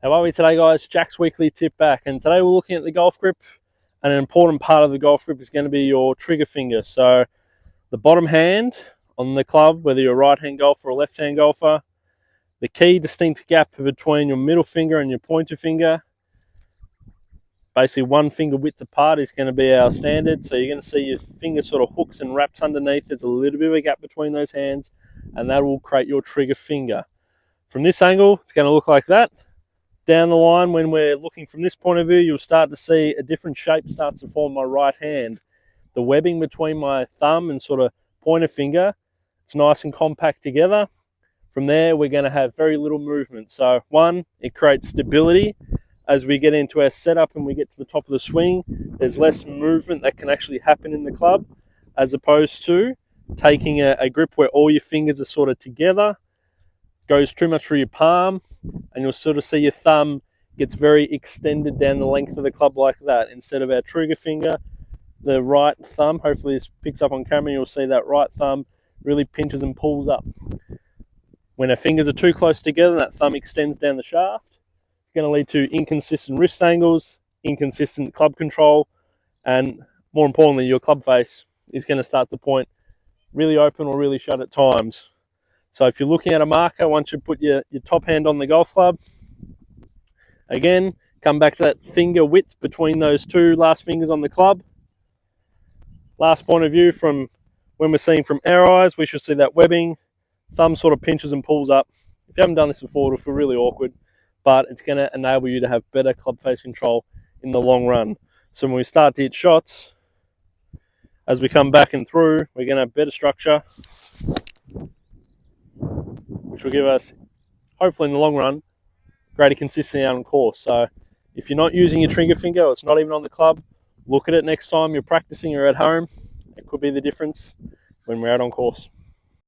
How are we today, guys? Jack's weekly tip back, and today we're looking at the golf grip, and an important part of the golf grip is going to be your trigger finger. So the bottom hand on the club, whether you're a right-hand golfer or a left-hand golfer, the key distinct gap between your middle finger and your pointer finger, basically 1 finger width apart, is going to be our standard. So you're going to see your finger sort of hooks and wraps underneath. There's a little bit of a gap between those hands, and that will create your trigger finger. From this angle, it's going to look like that. Down the line, when we're looking from this point of view, you'll start to see a different shape starts to form my right hand. The webbing between my thumb and sort of pointer finger, it's nice and compact together. From there, we're going to have very little movement. So one, it creates stability. As we get into our setup and we get to the top of the swing, there's less movement that can actually happen in the club, as opposed to taking a grip where all your fingers are sort of together, goes too much through your palm, and you'll sort of see your thumb gets very extended down the length of the club like that. Instead of our trigger finger, the right thumb, hopefully this picks up on camera, you'll see that right thumb really pinches and pulls up. When our fingers are too close together, that thumb extends down the shaft. It's going to lead to inconsistent wrist angles, inconsistent club control, and more importantly, your club face is going to start to point really open or really shut at times. So if you're looking at a marker, once you put your top hand on the golf club, again, come back to that finger width between those two last fingers on the club. Last point of view, from when we're seeing from our eyes, we should see that webbing. Thumb sort of pinches and pulls up. If you haven't done this before, it'll feel really awkward, but it's going to enable you to have better club face control in the long run. So when we start to hit shots, as we come back and through, we're going to have better structure, which will give us, hopefully in the long run, greater consistency out on course. So if you're not using your trigger finger, or it's not even on the club, look at it next time you're practicing or at home. It could be the difference when we're out on course.